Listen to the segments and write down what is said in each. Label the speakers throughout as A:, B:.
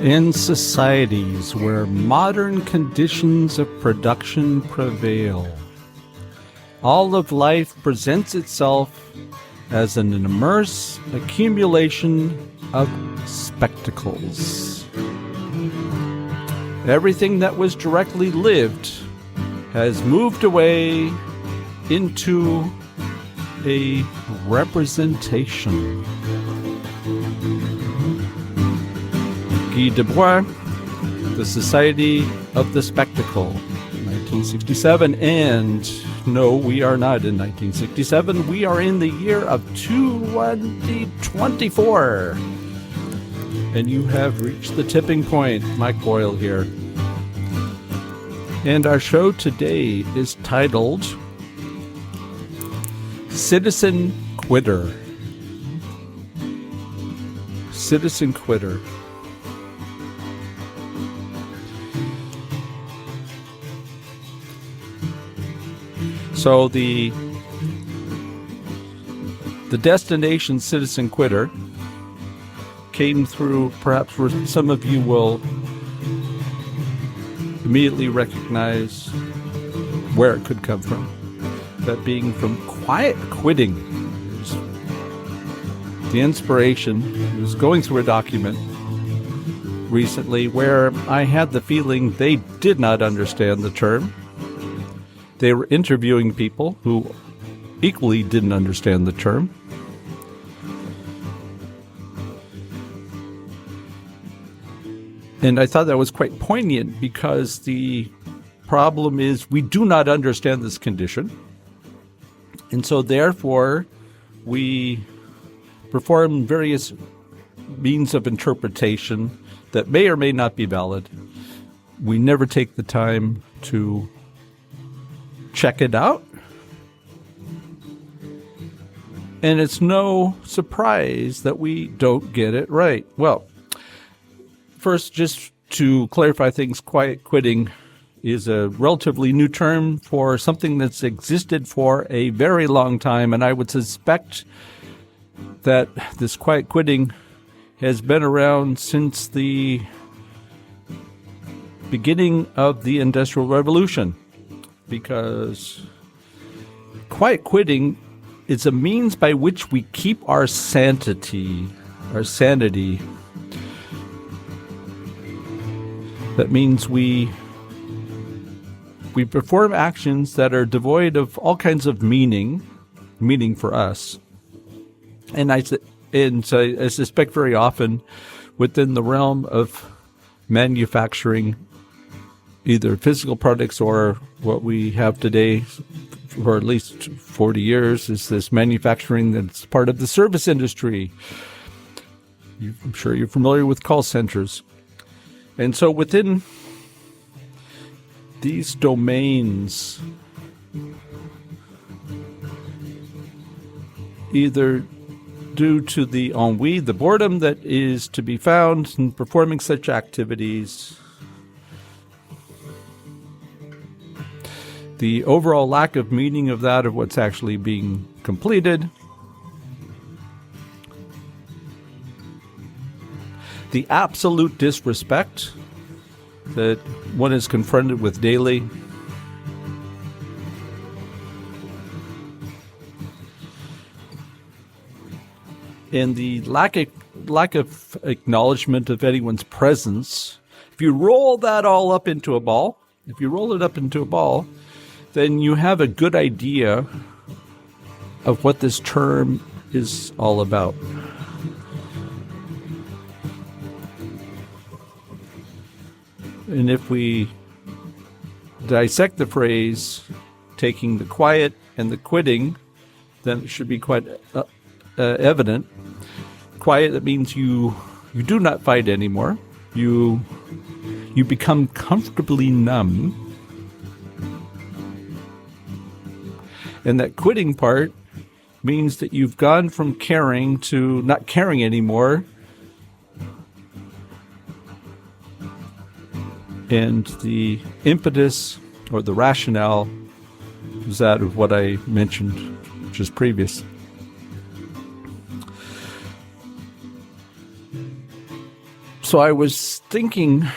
A: In societies where modern conditions of production prevail, all of life presents itself as an immense accumulation of spectacles. Everything that was directly lived has moved away into a representation. Guy Debord, The Society of the Spectacle, 1967. And no, we are not in 1967. We are in the year of 2024. And you have reached the tipping point. Mike Boyle here. And our show today is titled Citizen Quitter. Citizen Quitter. So the destination Citizen Quitter came through, perhaps where some of you will immediately recognize where it could come from. That being from quiet quitting. The inspiration was going through a document recently where I had the feeling they did not understand the term. They were interviewing people who equally didn't understand the term. And I thought that was quite poignant because the problem is we do not understand this condition. And so therefore, we perform various means of interpretation that may or may not be valid. We never take the time to check it out. And it's no surprise that we don't get it right. Well, first, just to clarify things, quiet quitting is a relatively new term for something that's existed for a very long time. And I would suspect that this quiet quitting has been around since the beginning of the Industrial Revolution. Because quiet quitting is a means by which we keep our sanity. That means we perform actions that are devoid of all kinds of meaning for us. And I suspect very often within the realm of manufacturing either physical products or what we have today for at least 40 years is this manufacturing that's part of the service industry. I'm sure you're familiar with call centers. And so within these domains, either due to the ennui, the boredom that is to be found in performing such activities, the overall lack of meaning of that, of what's actually being completed, the absolute disrespect that one is confronted with daily, and the lack of acknowledgement of anyone's presence. If you roll that all up into a ball, then you have a good idea of what this term is all about. And if we dissect the phrase, taking the quiet and the quitting, then it should be quite evident. Quiet, that means you do not fight anymore. You become comfortably numb. And that quitting part means that you've gone from caring to not caring anymore. And the impetus or the rationale is that of what I mentioned just previous. So I was thinking,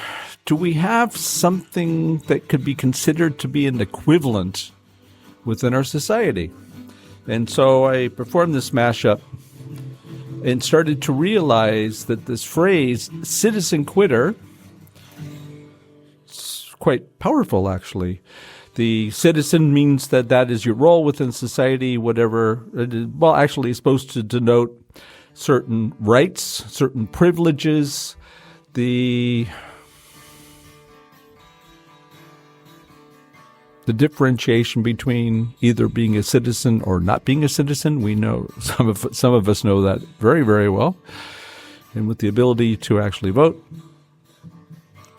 A: do we have something that could be considered to be an equivalent within our society? And so I performed this mashup and started to realize that this phrase, citizen quitter, is quite powerful, actually. The citizen means that is your role within society, whatever. Well, actually, it's supposed to denote certain rights, certain privileges, the differentiation between either being a citizen or not being a citizen. We know some of us know that very, very well. And with the ability to actually vote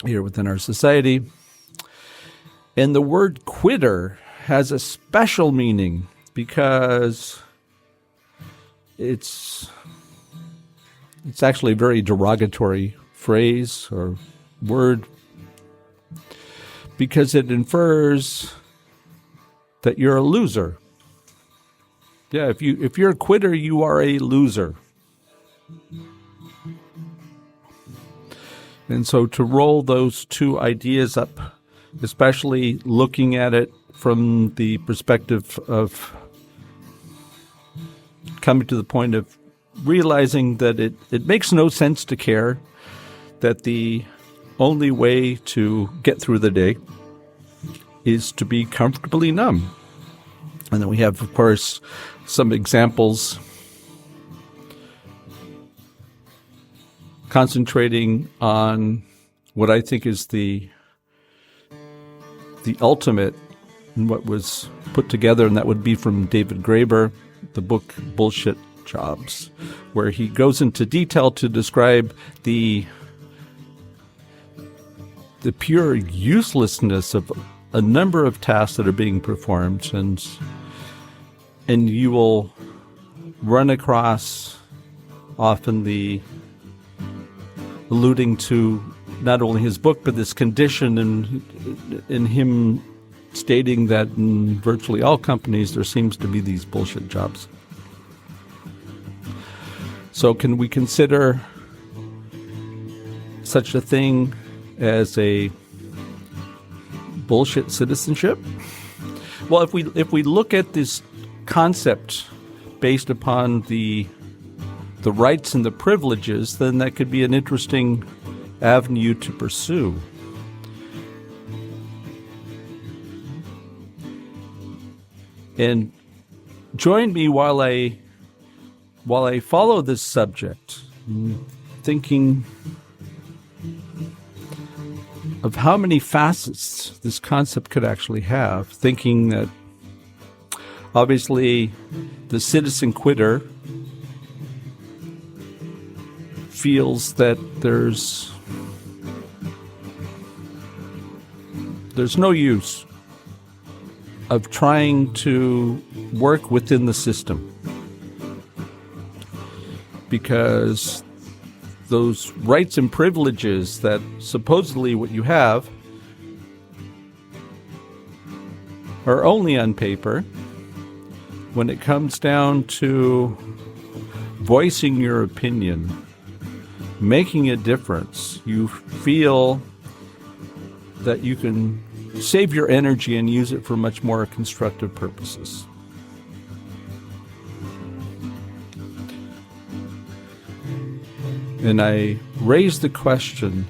A: here within our society. And the word quitter has a special meaning because it's actually a very derogatory phrase or word, because it infers that you're a loser. Yeah, if you're a quitter, you are a loser. And so to roll those two ideas up, especially looking at it from the perspective of coming to the point of realizing that it makes no sense to care, that the only way to get through the day is to be comfortably numb. And then we have, of course, some examples concentrating on what I think is the ultimate in what was put together, and that would be from David Graeber, the book Bullshit Jobs, where he goes into detail to describe the pure uselessness of a number of tasks that are being performed, and you will run across often the alluding to not only his book but this condition in him stating that in virtually all companies there seems to be these bullshit jobs. So can we consider such a thing as a bullshit citizenship? Well, if we look at this concept based upon the rights and the privileges, then that could be an interesting avenue to pursue. And join me while I follow this subject, thinking of how many facets this concept could actually have, thinking that obviously the citizen quitter feels that there's no use of trying to work within the system, because those rights and privileges that supposedly what you have are only on paper. When it comes down to voicing your opinion, making a difference, you feel that you can save your energy and use it for much more constructive purposes. And I raise the question,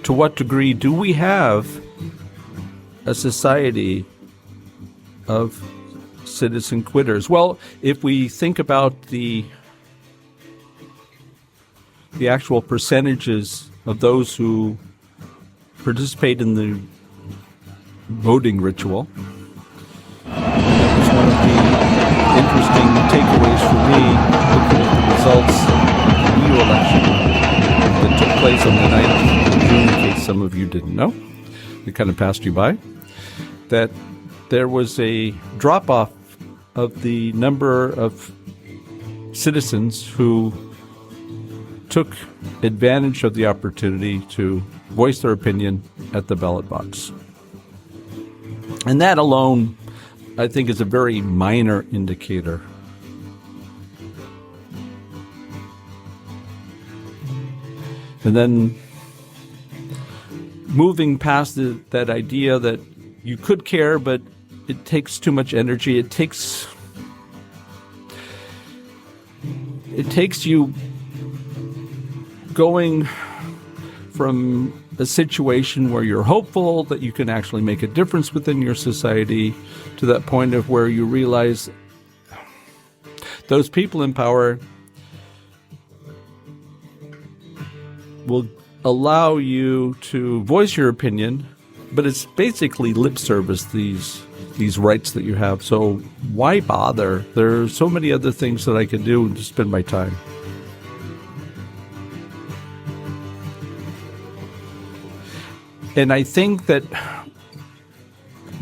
A: to what degree do we have a society of citizen quitters? Well, if we think about the actual percentages of those who participate in the voting ritual, that was one of the interesting takeaways for me, looking at the results of the EU election that took place on the 9th of June, in case some of you didn't know. It kind of passed you by. That there was a drop-off of the number of citizens who took advantage of the opportunity to voice their opinion at the ballot box. And that alone, I think, is a very minor indicator. And then moving past that idea that you could care, but it takes too much energy. It takes you going from a situation where you're hopeful that you can actually make a difference within your society to that point of where you realize those people in power will allow you to voice your opinion, but it's basically lip service, these rights that you have. So why bother? There are so many other things that I can do to spend my time. And I think that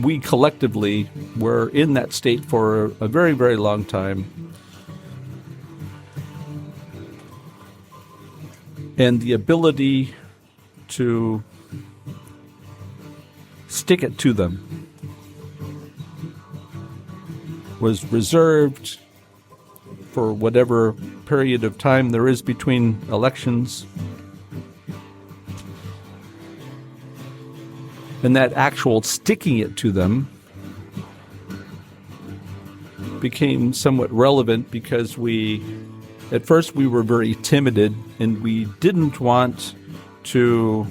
A: we collectively were in that state for a very, very long time. And the ability to stick it to them was reserved for whatever period of time there is between elections. And that actual sticking it to them became somewhat relevant because at first we were very timid and we didn't want to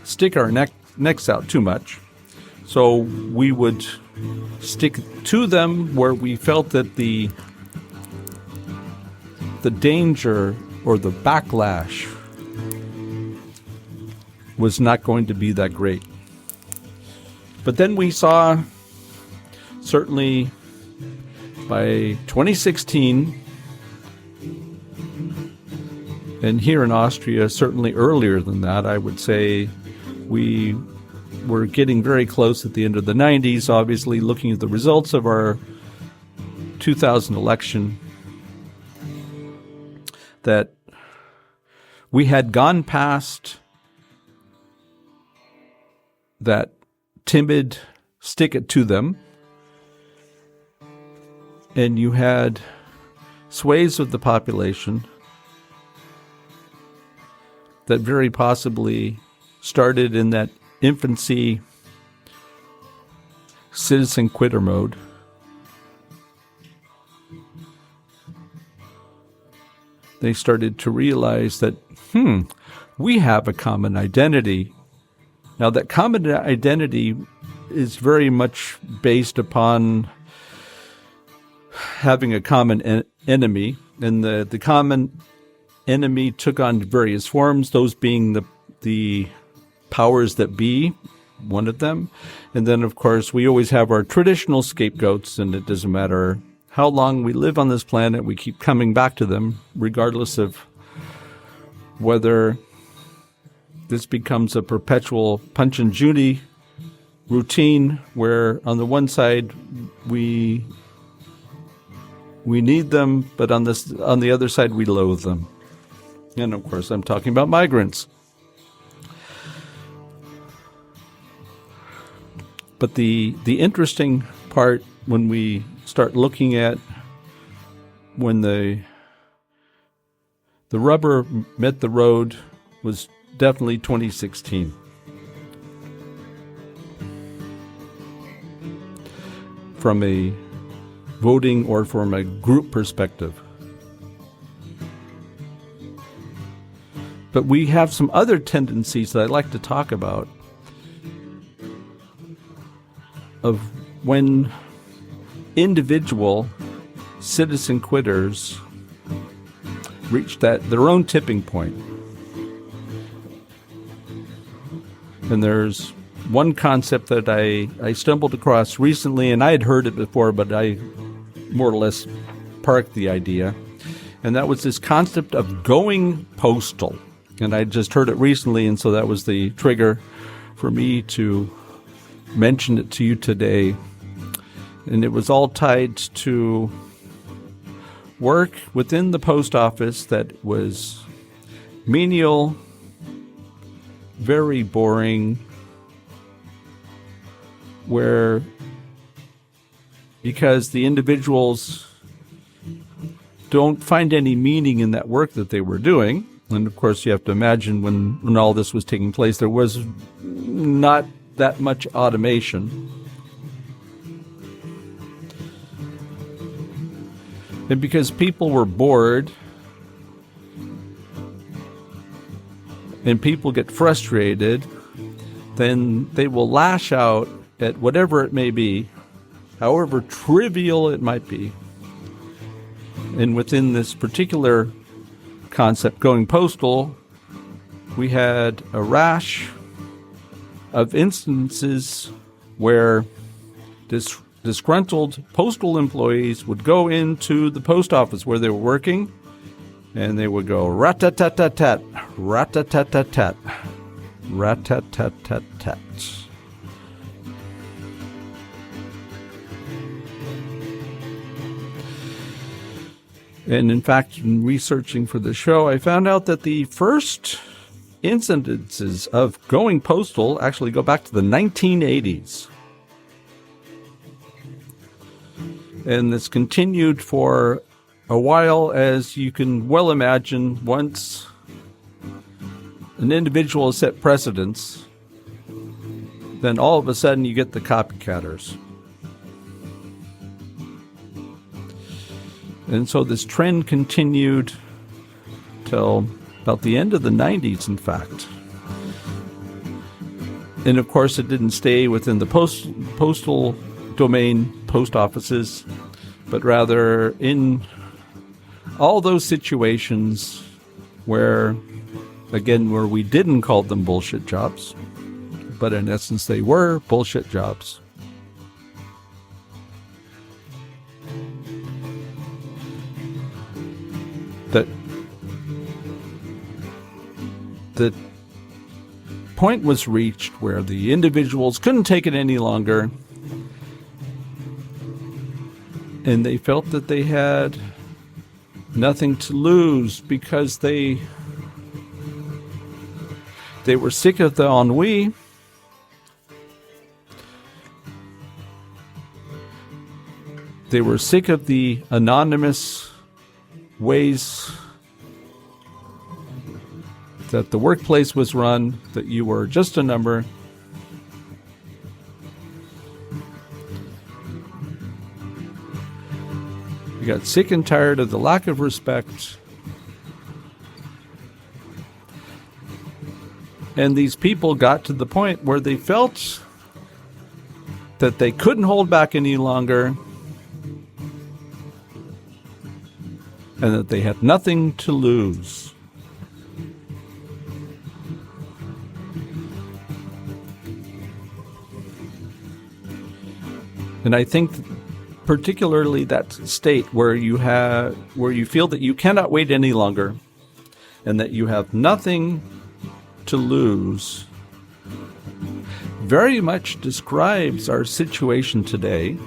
A: stick our necks out too much. So we would stick to them where we felt that the danger or the backlash was not going to be that great. But then we saw, certainly by 2016, and here in Austria, certainly earlier than that, I would say we were getting very close at the end of the 90s, obviously looking at the results of our 2000 election, that we had gone past that timid stick it to them, and you had swathes of the population that very possibly started in that infancy citizen quitter mode. They started to realize that, we have a common identity. Now, that common identity is very much based upon having a common enemy, and the common enemy took on various forms, those being the powers that be, one of them. And then, of course, we always have our traditional scapegoats, and it doesn't matter how long we live on this planet, we keep coming back to them, regardless of whether this becomes a perpetual Punch and Judy routine where on the one side we need them, but on the other side we loathe them. And of course I'm talking about migrants. But the interesting part when we start looking at when the rubber met the road was definitely 2016. From a voting or from a group perspective. But we have some other tendencies that I'd like to talk about of when individual citizen quitters reach their own tipping point. And there's one concept that I stumbled across recently, and I had heard it before, but I more or less parked the idea. And that was this concept of going postal. And I just heard it recently, and so that was the trigger for me to mention it to you today. And it was all tied to work within the post office that was menial, very boring, where because the individuals don't find any meaning in that work that they were doing. And of course you have to imagine when all this was taking place, there was not that much automation. And because people were bored and people get frustrated, then they will lash out at whatever it may be, however trivial it might be. And within this particular concept, going postal, we had a rash of instances where disgruntled postal employees would go into the post office where they were working, and they would go rat-tat-tat-tat-tat, rat-tat-tat-tat-tat, rat-tat-tat-tat-tat. And in fact, in researching for the show, I found out that the first incidences of going postal actually go back to the 1980s. And this continued for a while, as you can well imagine. Once an individual has set precedents, then all of a sudden you get the copycatters. And so this trend continued till about the end of the 90s, in fact. And of course, it didn't stay within the postal domain, post offices, but rather in all those situations where we didn't call them bullshit jobs, but in essence they were bullshit jobs. The point was reached where the individuals couldn't take it any longer, and they felt that they had nothing to lose because they were sick of the ennui. They were sick of the anonymous ways that the workplace was run, that you were just a number. You got sick and tired of the lack of respect. And these people got to the point where they felt that they couldn't hold back any longer, and that they had nothing to lose. And I think particularly that state where you feel that you cannot wait any longer and that you have nothing to lose very much describes our situation today.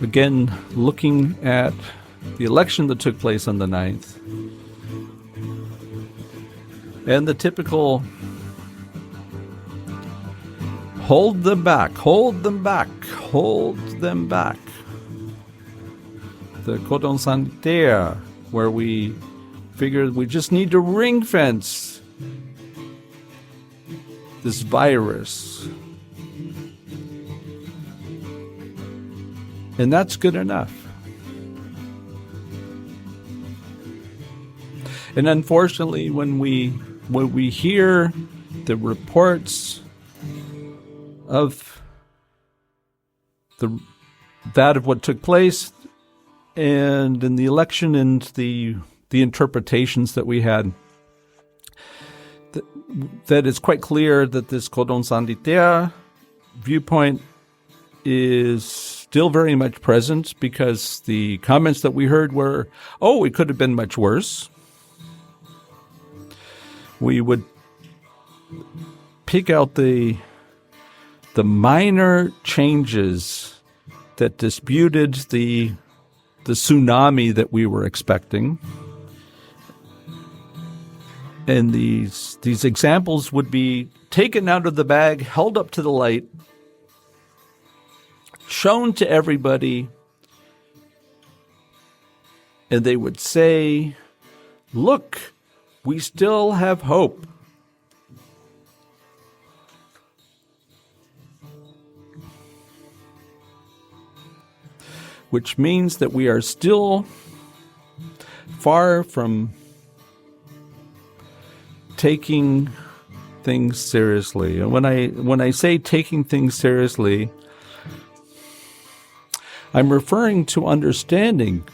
A: Again, looking at the election that took place on the 9th and the typical hold them back, hold them back, hold them back. The cordon sanitaire, where we figured we just need to ring fence this virus. And that's good enough. And unfortunately, when we hear the reports of that of what took place, and in the election, and the interpretations that we had, that it's quite clear that this cordon sanitaire viewpoint is still very much present, because the comments that we heard were, oh, it could have been much worse. We would pick out the minor changes that disputed the tsunami that we were expecting. And these examples would be taken out of the bag, held up to the light, shown to everybody, and they would say, look, we still have hope. which means that we are still far from taking things seriously. And when I say taking things seriously, I'm referring to understanding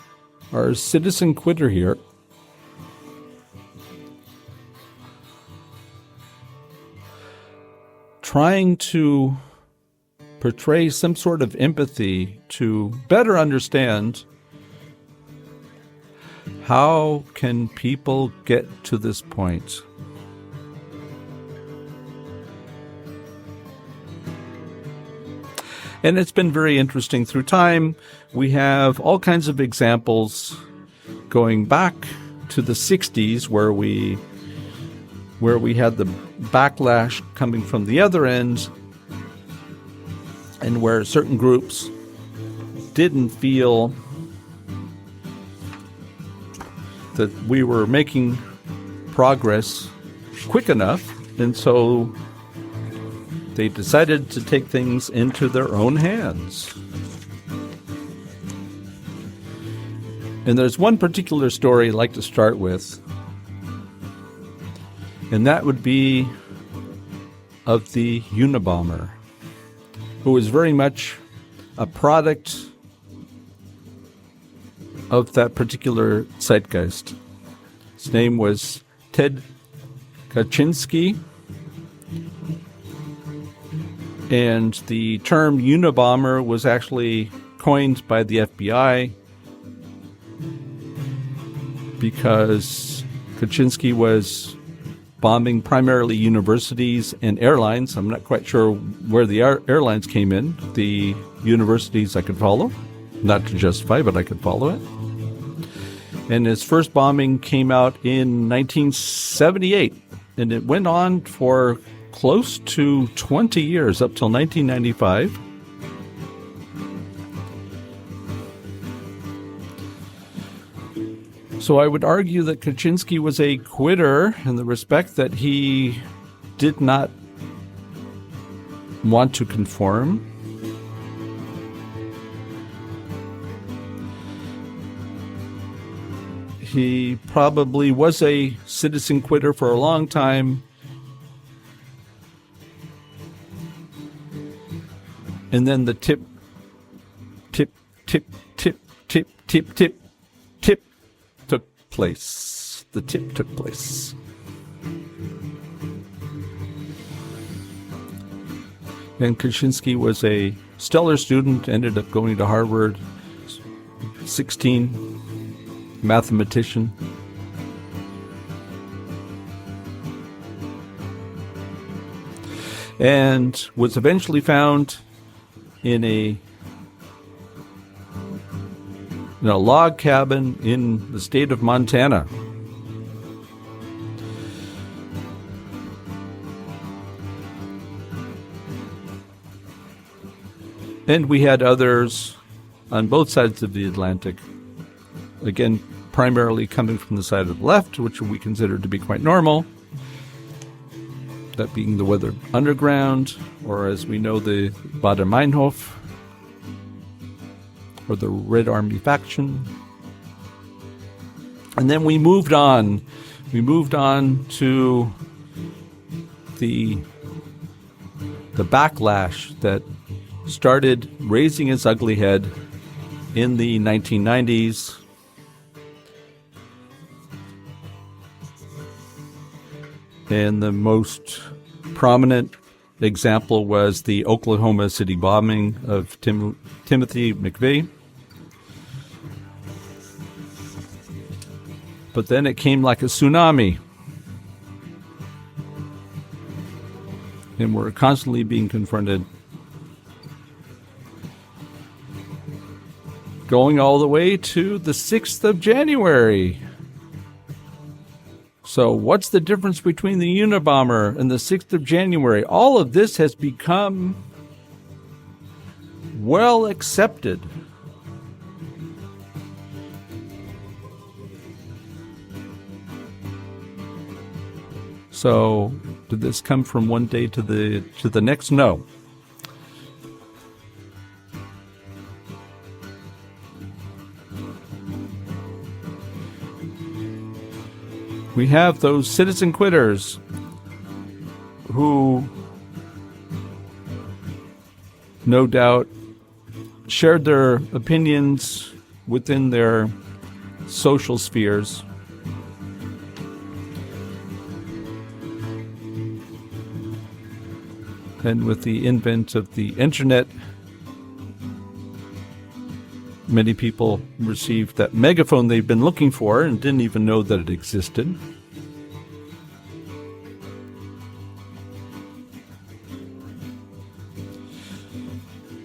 A: our citizen quitter here trying to portray some sort of empathy to better understand how can people get to this point. And it's been very interesting through time. We have all kinds of examples going back to the 60s where we had the backlash coming from the other end, and where certain groups didn't feel that we were making progress quick enough, and so they decided to take things into their own hands. And there's one particular story I'd like to start with, and that would be of the Unabomber, who was very much a product of that particular zeitgeist. His name was Ted Kaczynski, and the term Unabomber was actually coined by the FBI because Kaczynski was bombing primarily universities and airlines. I'm not quite sure where the airlines came in. The universities I could follow. Not to justify, but I could follow it. And his first bombing came out in 1978. And it went on for close to 20 years, up till 1995. So I would argue that Kaczynski was a quitter in the respect that he did not want to conform. He probably was a citizen quitter for a long time. And then the tip took place. The tip took place. And Kaczynski was a stellar student, ended up going to Harvard, 16, mathematician. And was eventually found in a log cabin in the state of Montana. And we had others on both sides of the Atlantic, again, primarily coming from the side of the left, which we consider to be quite normal, that being the Weather Underground, or as we know, the Baader Meinhof, or the Red Army faction. And then we moved on. We moved on to the backlash that started raising its ugly head in the 1990s. And the most prominent example was the Oklahoma City bombing of Timothy McVeigh. But then it came like a tsunami. And we're constantly being confronted. Going all the way to the 6th of January. So what's the difference between the Unabomber and the 6th of January? All of this has become well accepted. So did this come from one day to the next? No. We have those citizen quitters who no doubt shared their opinions within their social spheres. And with the advent of the internet, many people received that megaphone they've been looking for and didn't even know that it existed.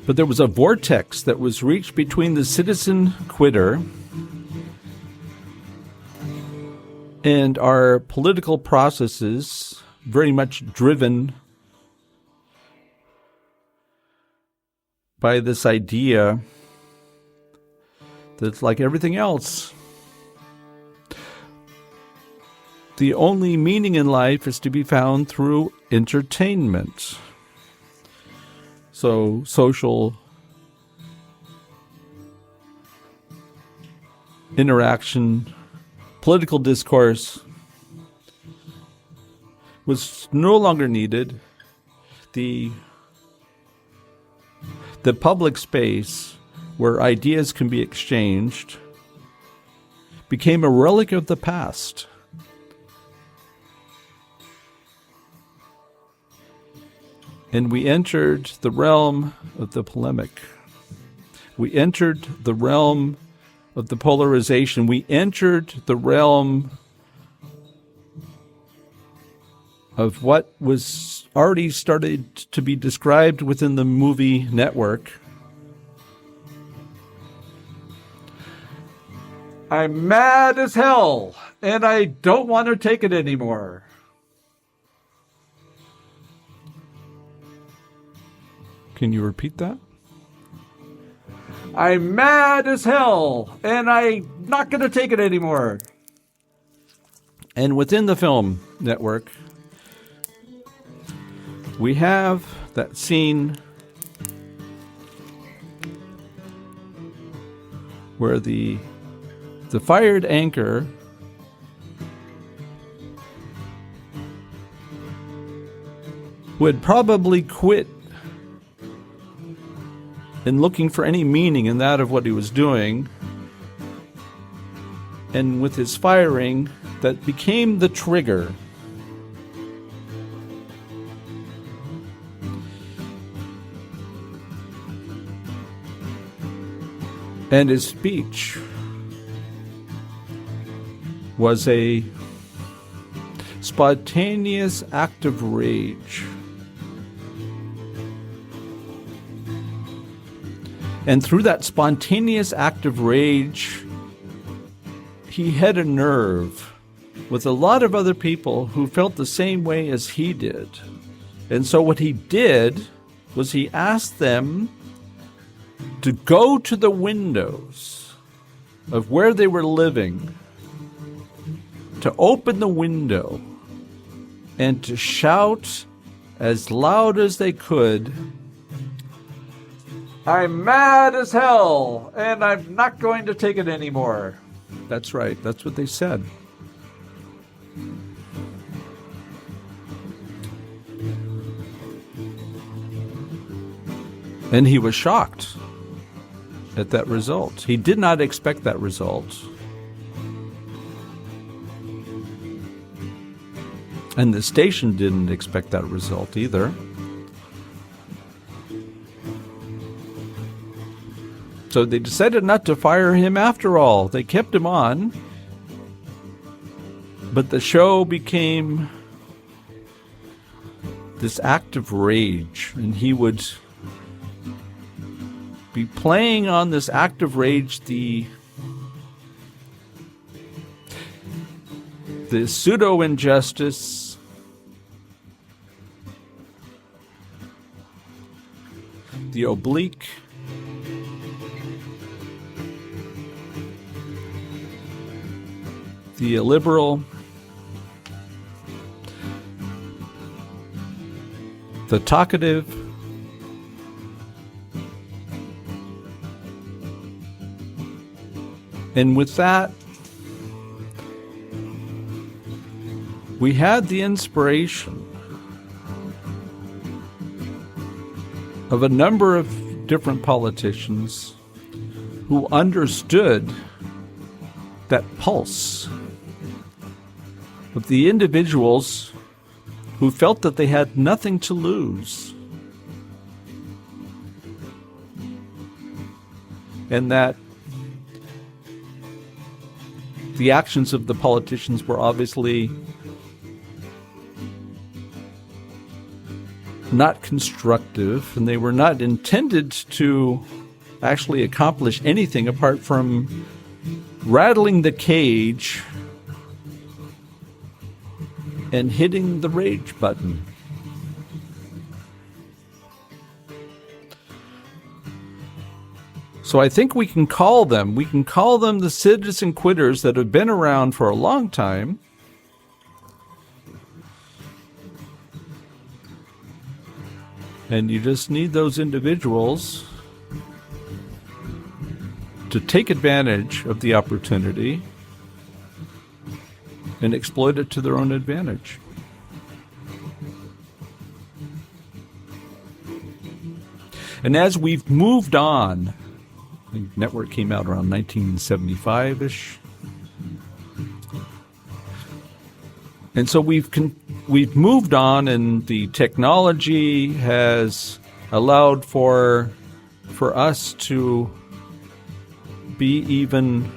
A: But there was a vortex that was reached between the citizen quitter and our political processes, very much driven by this idea that, like everything else, the only meaning in life is to be found through entertainment. So social interaction, political discourse was no longer needed. The public space where ideas can be exchanged became a relic of the past. And we entered the realm of the polemic. We entered the realm of the polarization. We entered the realm of what was already started to be described within the movie network. I'm mad as hell, and I don't want to take it anymore. Can you repeat that? I'm mad as hell, and I'm not going to take it anymore. And within the film network, we have that scene where the fired anchor would probably quit in looking for any meaning in that of what he was doing, and with his firing, that became the trigger. And his speech was a spontaneous act of rage. And through that spontaneous act of rage, he had a nerve with a lot of other people who felt the same way as he did. And so what he did was he asked them to go to the windows of where they were living, to open the window, and to shout as loud as they could, I'm mad as hell, and I'm not going to take it anymore. That's right. That's what they said. And he was shocked at that result. He did not expect that result. And the station didn't expect that result either. So they decided not to fire him after all. They kept him on. But the show became this act of rage. And he would be playing on this act of rage the pseudo-injustice, the oblique, the illiberal, the talkative, and with that, we had the inspiration of a number of different politicians who understood that pulse of the individuals who felt that they had nothing to lose, and that the actions of the politicians were obviously not constructive, and they were not intended to actually accomplish anything apart from rattling the cage and hitting the rage button. So I think we can call them the citizen quitters that have been around for a long time. And you just need those individuals to take advantage of the opportunity and exploit it to their own advantage. And as we've moved on, the network came out around 1975-ish. And so we've moved on, and the technology has allowed for us to be even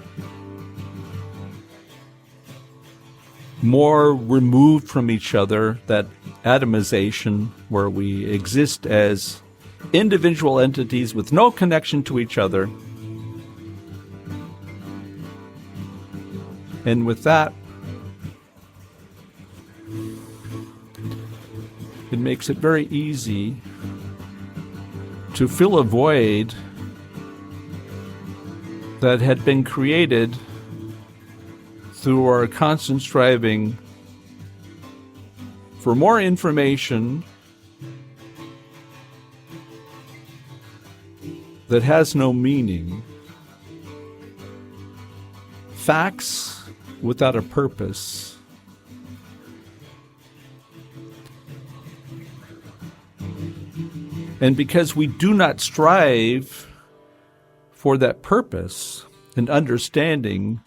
A: more removed from each other, that atomization where we exist as individual entities with no connection to each other. And with that, it makes it very easy to fill a void that had been created through our constant striving for more information that has no meaning, facts without a purpose, and because we do not strive for that purpose and understanding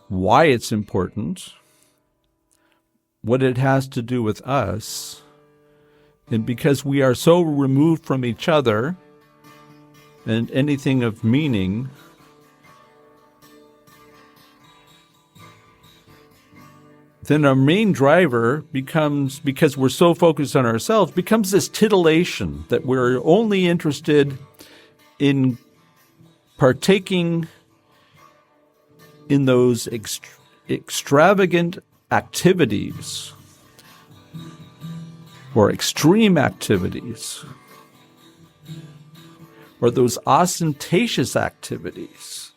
A: why it's important, what it has to do with us, and because we are so removed from each other and anything of meaning, then our main driver becomes, because we're so focused on ourselves, becomes this titillation that we're only interested in partaking in those extravagant activities or extreme activities or those ostentatious activities.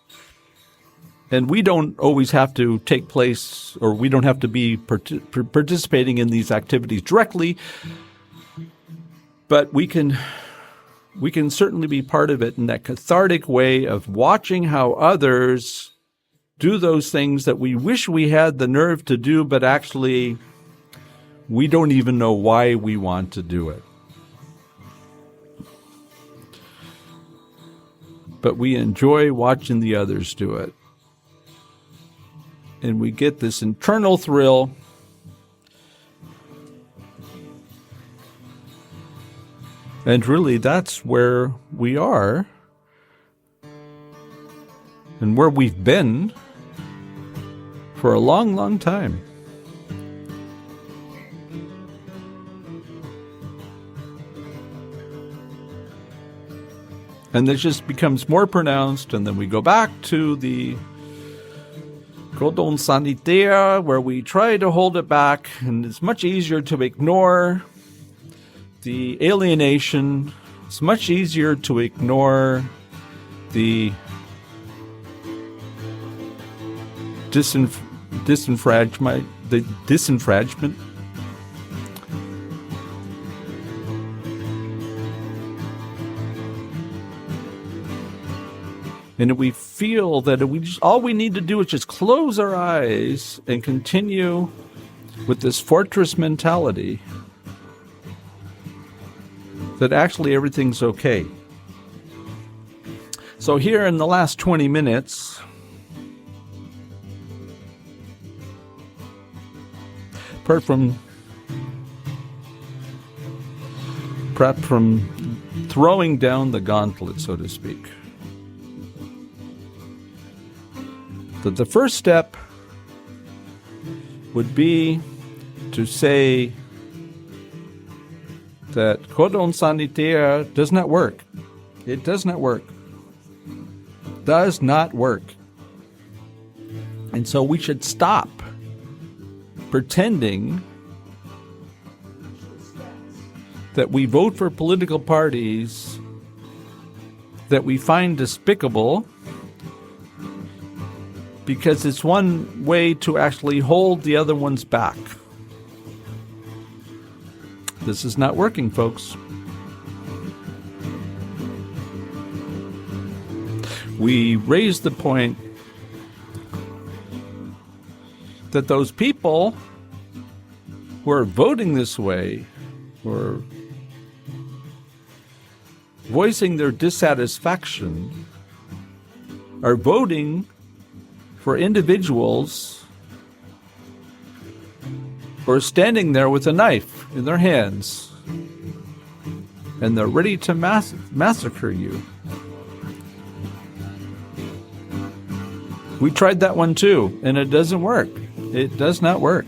A: And we don't always have to take place, or we don't have to be participating in these activities directly, but we can certainly be part of it in that cathartic way of watching how others do those things that we wish we had the nerve to do, but actually we don't even know why we want to do it. But we enjoy watching the others do it. And we get this internal thrill. And really, that's where we are and where we've been for a long, long time. And this just becomes more pronounced, and then we go back to the cordon sanitaire, where we try to hold it back, and it's much easier to ignore the alienation. It's much easier to ignore the disenfranchisement. And we feel that all we need to do is just close our eyes and continue with this fortress mentality that actually everything's okay. So here in the last 20 minutes, apart from throwing down the gauntlet, so to speak, that the first step would be to say that cordon sanitaire does not work. It does not work. Does not work. And so we should stop pretending that we vote for political parties that we find despicable because it's one way to actually hold the other ones back. This is not working, folks. We raised the point that those people who are voting this way, who are voicing their dissatisfaction, are voting for individuals who are standing there with a knife in their hands and they're ready to massacre you. We tried that one too, and it doesn't work. It does not work.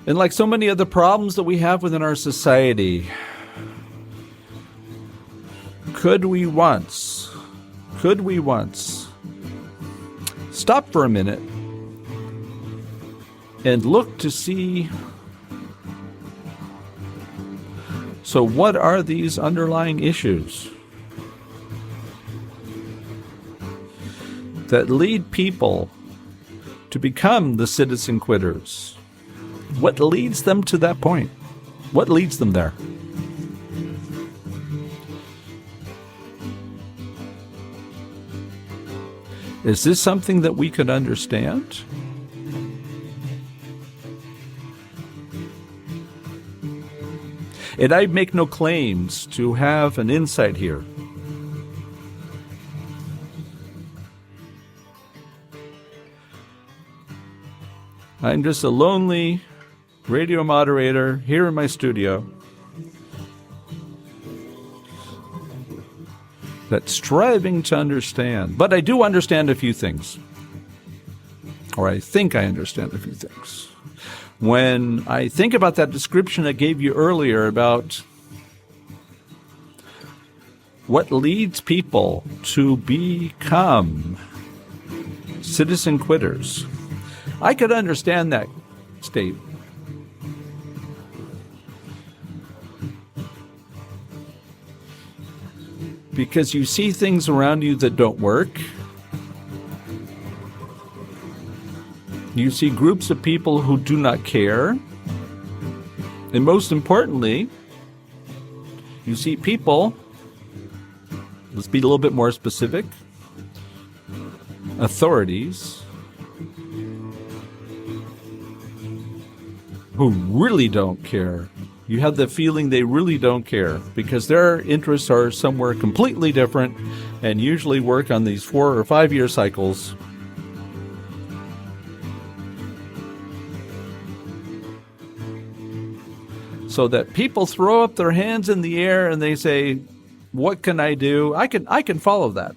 A: And like so many other problems that we have within our society, could we once stop for a minute and look to see, so what are these underlying issues that lead people to become the citizen quitters? What leads them to that point? What leads them there? Is this something that we could understand? And I make no claims to have an insight here. I'm just a lonely radio moderator here in my studio that's striving to understand. But I do understand a few things. Or I think I understand a few things. When I think about that description I gave you earlier about what leads people to become citizen quitters, I could understand that state. Because you see things around you that don't work. You see groups of people who do not care. And most importantly, you see people, let's be a little bit more specific, authorities, who really don't care. You have the feeling they really don't care because their interests are somewhere completely different and usually work on these 4 or 5 year cycles. So that people throw up their hands in the air and they say, what can I do? I can follow that.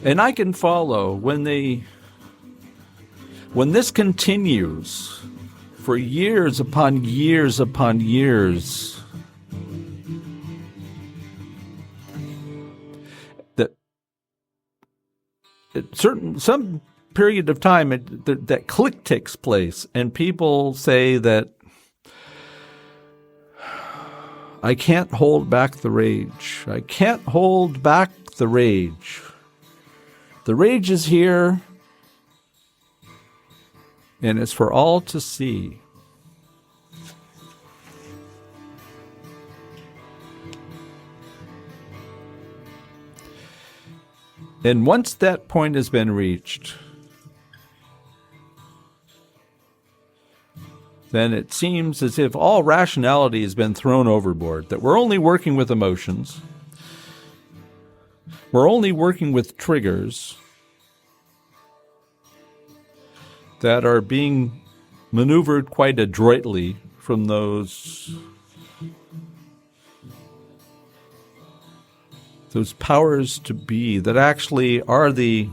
A: And I can follow when this continues for years upon years upon years, that at some period of time that click takes place and people say that I can't hold back the rage. I can't hold back the rage. The rage is here, and it's for all to see. And once that point has been reached, then it seems as if all rationality has been thrown overboard, that we're only working with emotions, we're only working with triggers that are being maneuvered quite adroitly from those powers to be that actually are the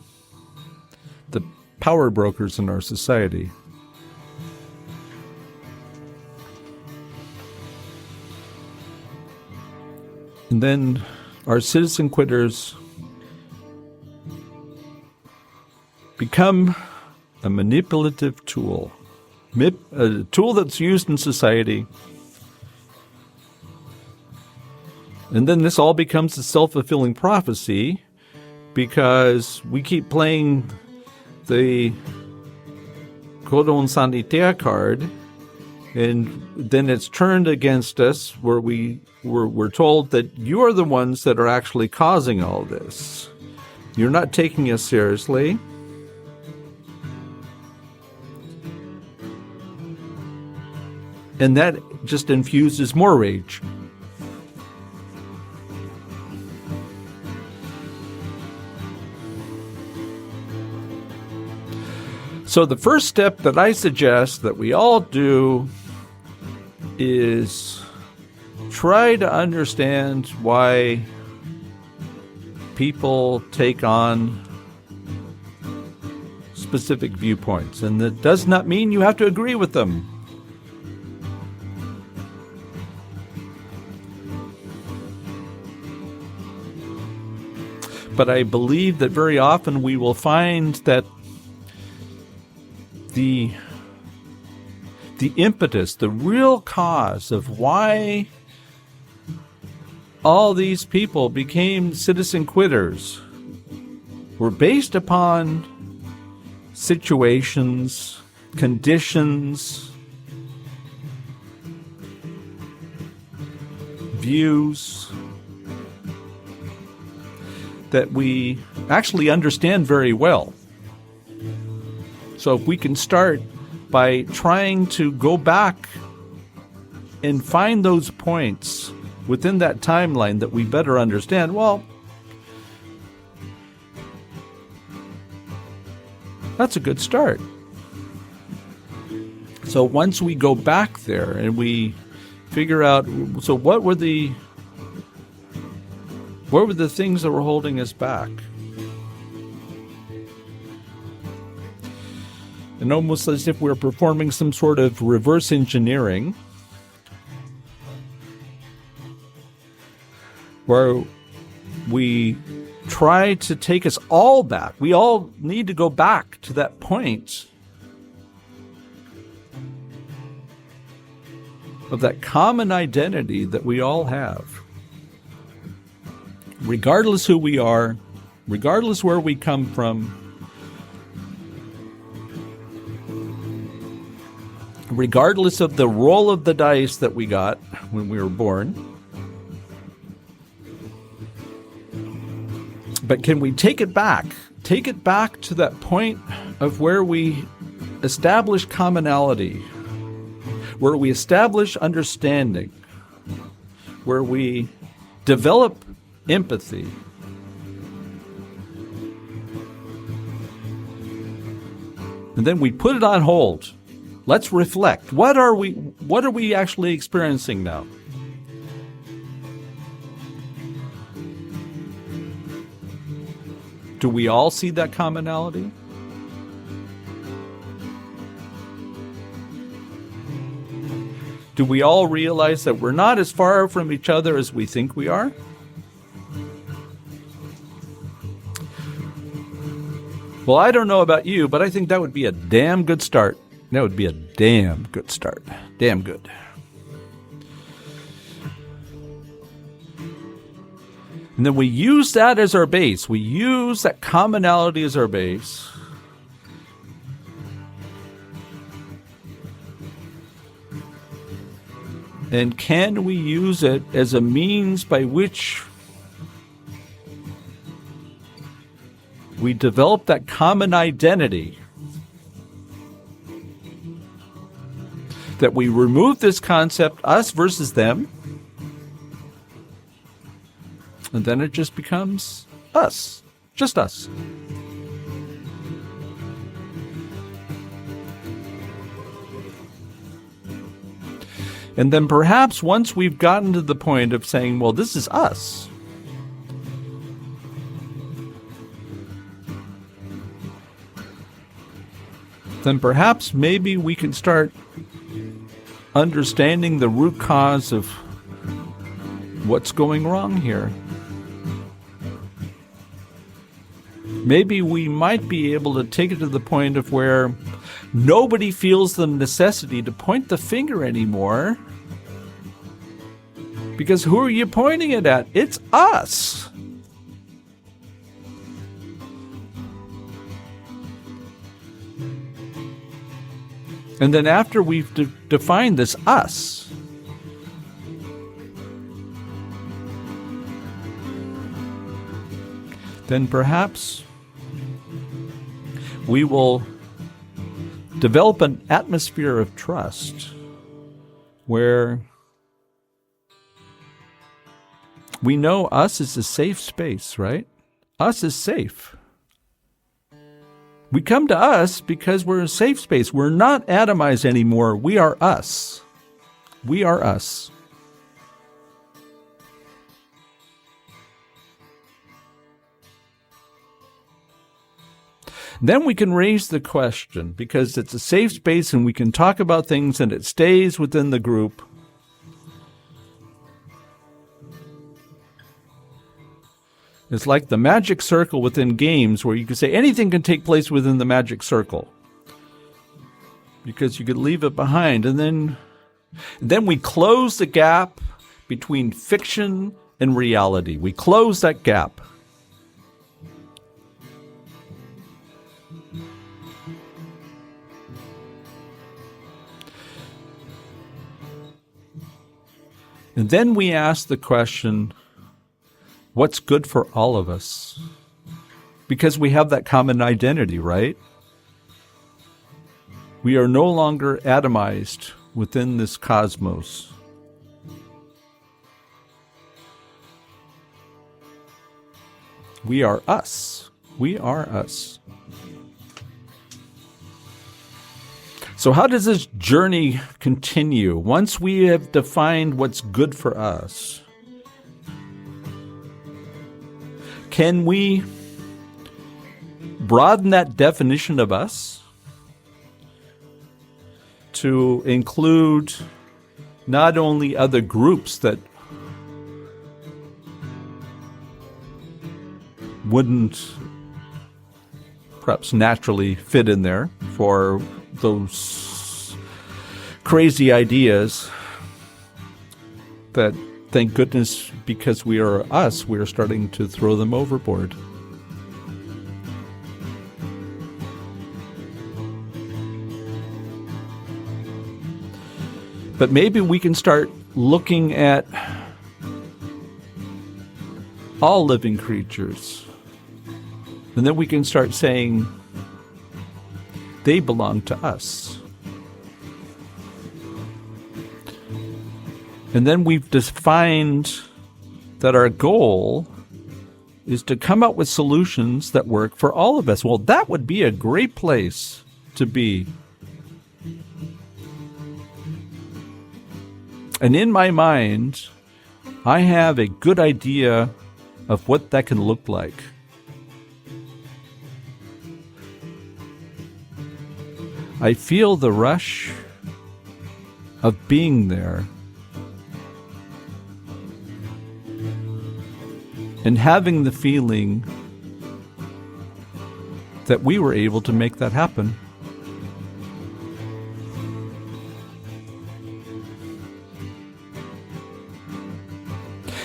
A: power brokers in our society. And then our citizen quitters become a manipulative tool, a tool that's used in society. And then this all becomes a self-fulfilling prophecy because we keep playing the cordon sanitaire card, and then it's turned against us where we're told that you are the ones that are actually causing all this. You're not taking us seriously. And that just infuses more rage. So the first step that I suggest that we all do is try to understand why people take on specific viewpoints. And that does not mean you have to agree with them. But I believe that very often we will find that the impetus, the real cause of why all these people became citizen quitters were based upon situations, conditions, views that we actually understand very well. So if we can start by trying to go back and find those points within that timeline that we better understand, well, that's a good start. So once we go back there and we figure out, so what were the things that were holding us back? And almost as if we're performing some sort of reverse engineering, where we try to take us all back. We all need to go back to that point of that common identity that we all have. Regardless who we are, regardless where we come from, regardless of the roll of the dice that we got when we were born. But can we take it back? Take it back to that point of where we establish commonality, where we establish understanding, where we develop empathy. And then we put it on hold. Let's reflect. What are we actually experiencing now? Do we all see that commonality? Do we all realize that we're not as far from each other as we think we are? Well, I don't know about you, but I think that would be a damn good start. That would be a damn good start. Damn good. And then we use that as our base. We use that commonality as our base. And can we use it as a means by which we develop that common identity, that we remove this concept, us versus them, and then it just becomes us, just us. And then perhaps once we've gotten to the point of saying, well, this is us, then perhaps maybe we can start understanding the root cause of what's going wrong here. Maybe we might be able to take it to the point of where nobody feels the necessity to point the finger anymore. Because who are you pointing it at? It's us. And then after we've defined this us, then perhaps we will develop an atmosphere of trust where we know us is a safe space, right? Us is safe. We come to us because we're a safe space. We're not atomized anymore. We are us. We are us. Then we can raise the question, because it's a safe space and we can talk about things and it stays within the group. It's like the magic circle within games where you can say anything can take place within the magic circle, because you could leave it behind. And then we close the gap between fiction and reality. We close that gap. And then we ask the question, what's good for all of us? Because we have that common identity, right? We are no longer atomized within this cosmos. We are us. We are us. So how does this journey continue? Once we have defined what's good for us, can we broaden that definition of us to include not only other groups that wouldn't perhaps naturally fit in there for those crazy ideas that, thank goodness, because we are us, we're starting to throw them overboard. But maybe we can start looking at all living creatures, and then we can start saying they belong to us. And then we've defined that our goal is to come up with solutions that work for all of us. Well, that would be a great place to be. And in my mind, I have a good idea of what that can look like. I feel the rush of being there and having the feeling that we were able to make that happen.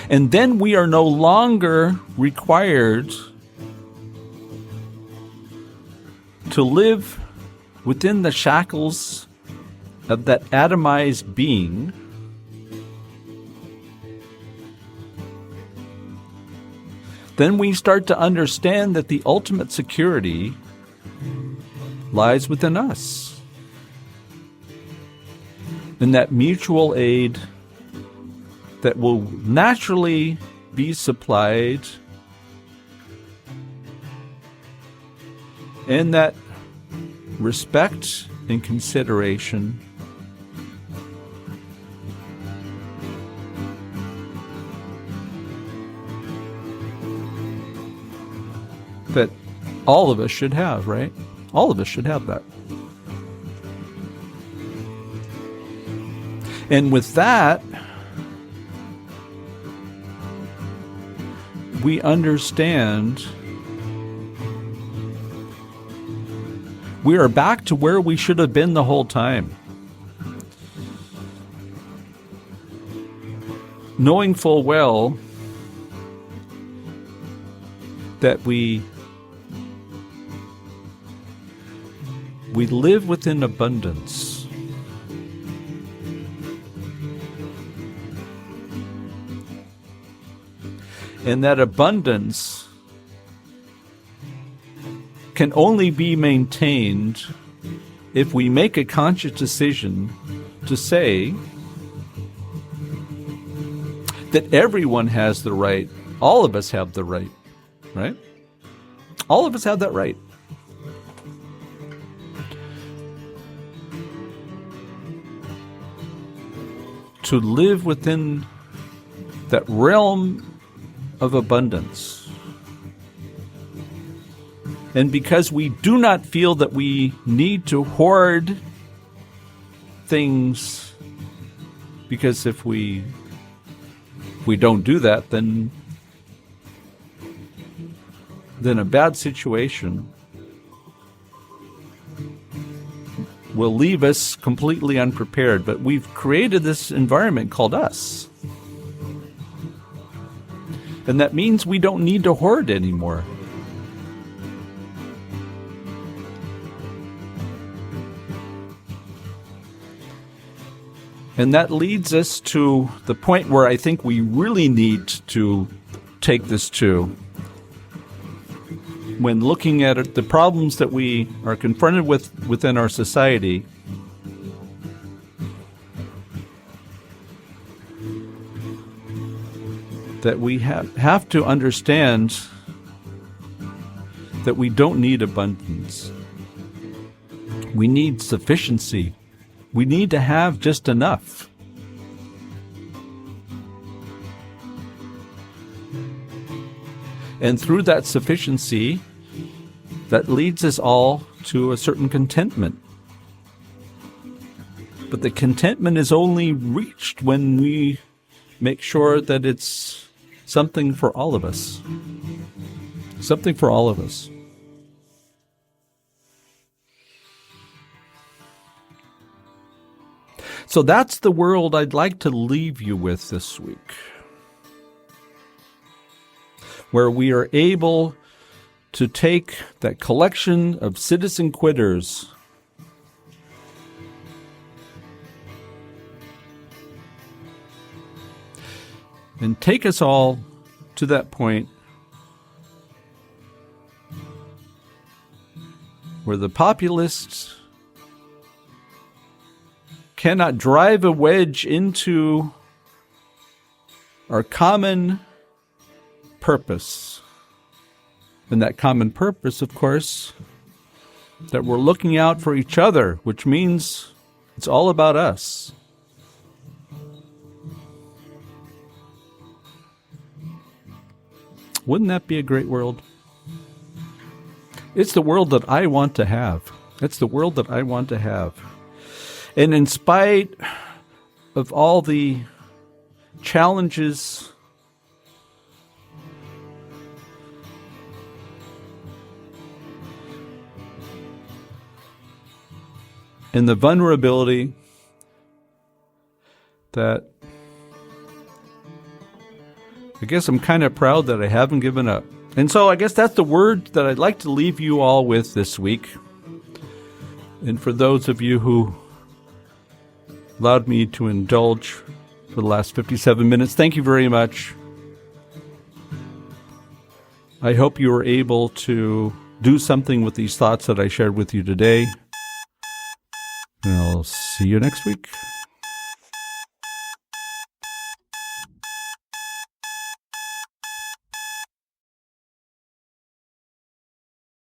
A: And then we are no longer required to live within the shackles of that atomized being, then we start to understand that the ultimate security lies within us. And that mutual aid that will naturally be supplied, and that respect and consideration that all of us should have, right? All of us should have that. And with that, we understand we are back to where we should have been the whole time. Knowing full well that we live within abundance. And that abundance can only be maintained if we make a conscious decision to say that everyone has the right, all of us have the right, right? All of us have that right. To live within that realm of abundance. And because we do not feel that we need to hoard things, because if we don't do that, then a bad situation will leave us completely unprepared. But we've created this environment called us. And that means we don't need to hoard anymore. And that leads us to the point where I think we really need to take this to. When looking at it, the problems that we are confronted with within our society, that we have to understand that we don't need abundance. We need sufficiency. We need to have just enough. And through that sufficiency, that leads us all to a certain contentment. But the contentment is only reached when we make sure that it's something for all of us. Something for all of us. So that's the world I'd like to leave you with this week, where we are able to take that collection of citizen quitters and take us all to that point where the populists cannot drive a wedge into our common purpose. And that common purpose, of course, that we're looking out for each other, which means it's all about us. Wouldn't that be a great world? It's the world that I want to have. It's the world that I want to have. And in spite of all the challenges and the vulnerability that I guess I'm kind of proud that I haven't given up. And so I guess that's the word that I'd like to leave you all with this week. And for those of you who allowed me to indulge for the last 57 minutes, thank you very much. I hope you were able to do something with these thoughts that I shared with you today. And I'll see you next week.